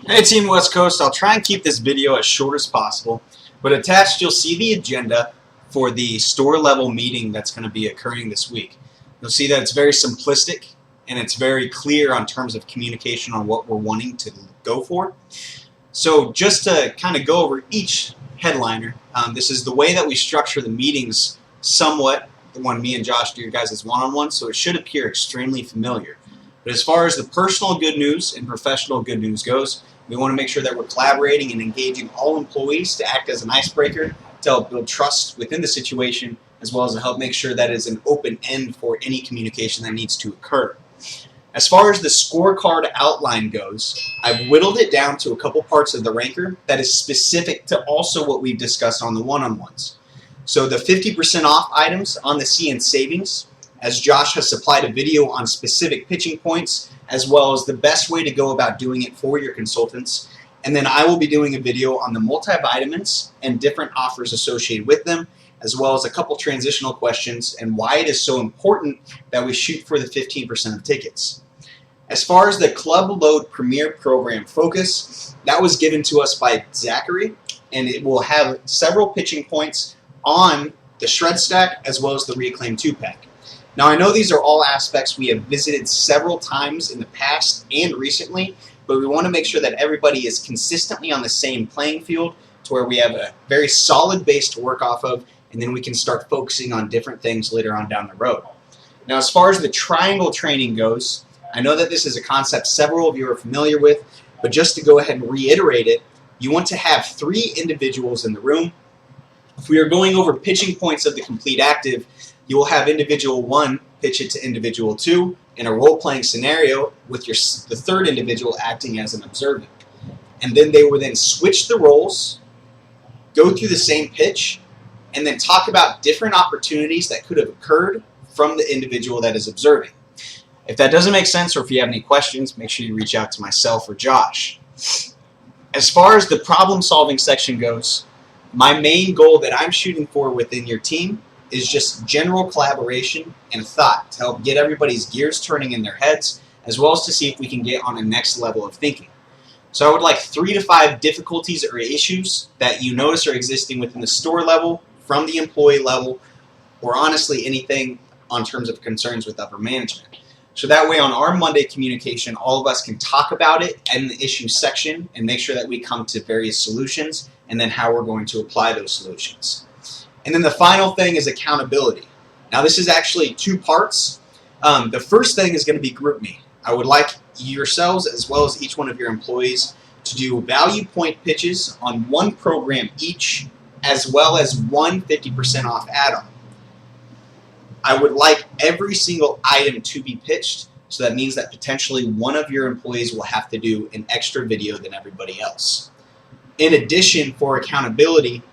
Hey Team West Coast, I'll try and keep this video as short as possible, but attached you'll see the agenda for the store level meeting that's going to be occurring this week. You'll see that it's very simplistic and it's very clear on terms of communication on what we're wanting to go for. So just to kind of go over each headliner, this is the way that we structure the meetings somewhat, the one me and Josh do your guys' one-on-one, so it should appear extremely familiar. But as far as the personal good news and professional good news goes, we want to make sure that we're collaborating and engaging all employees to act as an icebreaker to help build trust within the situation, as well as to help make sure that is an open end for any communication that needs to occur. As far as the scorecard outline goes, I've whittled it down to a couple parts of the ranker that is specific to also what we've discussed on the one-on-ones. So the 50% off items on the CN Savings, as Josh has supplied a video on specific pitching points, as well as the best way to go about doing it for your consultants. And then I will be doing a video on the multivitamins and different offers associated with them, as well as a couple transitional questions and why it is so important that we shoot for the 15% of tickets. As far as the Club Load Premier Program focus, that was given to us by Zachary, and it will have several pitching points on the Shred Stack as well as the Reclaim 2-pack. Now, I know these are all aspects we have visited several times in the past and recently, but we want to make sure that everybody is consistently on the same playing field to where we have a very solid base to work off of, and then we can start focusing on different things later on down the road. Now, as far as the triangle training goes, I know that this is a concept several of you are familiar with, but just to go ahead and reiterate it, you want to have 3 individuals in the room. If we are going over pitching points of the complete active, you will have individual 1 pitch it to individual 2 in a role-playing scenario with the third individual acting as an observant. And then they will then switch the roles, go through the same pitch, and then talk about different opportunities that could have occurred from the individual that is observing. If that doesn't make sense or if you have any questions, make sure you reach out to myself or Josh. As far as the problem-solving section goes, my main goal that I'm shooting for within your team is just general collaboration and thought to help get everybody's gears turning in their heads, as well as to see if we can get on a next level of thinking. So I would like 3 to 5 difficulties or issues that you notice are existing within the store level, from the employee level, or honestly anything on terms of concerns with upper management. So that way on our Monday communication, all of us can talk about it in the issue section and make sure that we come to various solutions and then how we're going to apply those solutions. And then the final thing is accountability. Now this is actually 2 parts. The first thing is going to be GroupMe. I would like yourselves as well as each one of your employees to do value point pitches on 1 program each, as well as 1 50% off add-on. I would like every single item to be pitched, so that means that potentially one of your employees will have to do an extra video than everybody else. In addition, for accountability,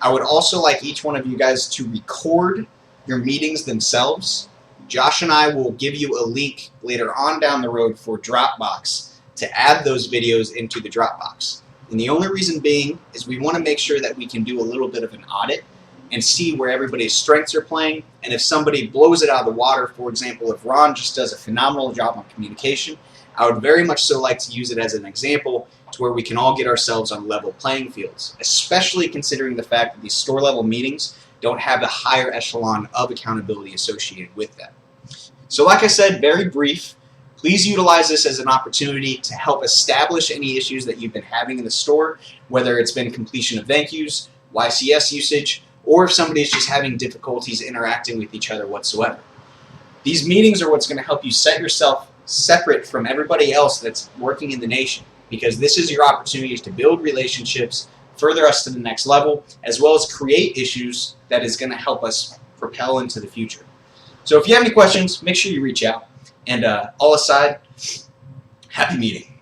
I would also like each one of you guys to record your meetings themselves. Josh and I will give you a link later on down the road for Dropbox to add those videos into the Dropbox. And the only reason being is we want to make sure that we can do a little bit of an audit and see where everybody's strengths are playing, and if somebody blows it out of the water, for example, if Ron just does a phenomenal job on communication, I would very much so like to use it as an example to where we can all get ourselves on level playing fields, especially considering the fact that these store level meetings don't have a higher echelon of accountability associated with them. So like I said, very brief. Please utilize this as an opportunity to help establish any issues that you've been having in the store, whether it's been completion of thank yous, YCS usage, or if somebody is just having difficulties interacting with each other whatsoever. These meetings are what's going to help you set yourself separate from everybody else that's working in the nation, because this is your opportunity to build relationships, further us to the next level, as well as create issues that is going to help us propel into the future. So if you have any questions, make sure you reach out. And all aside, happy meeting.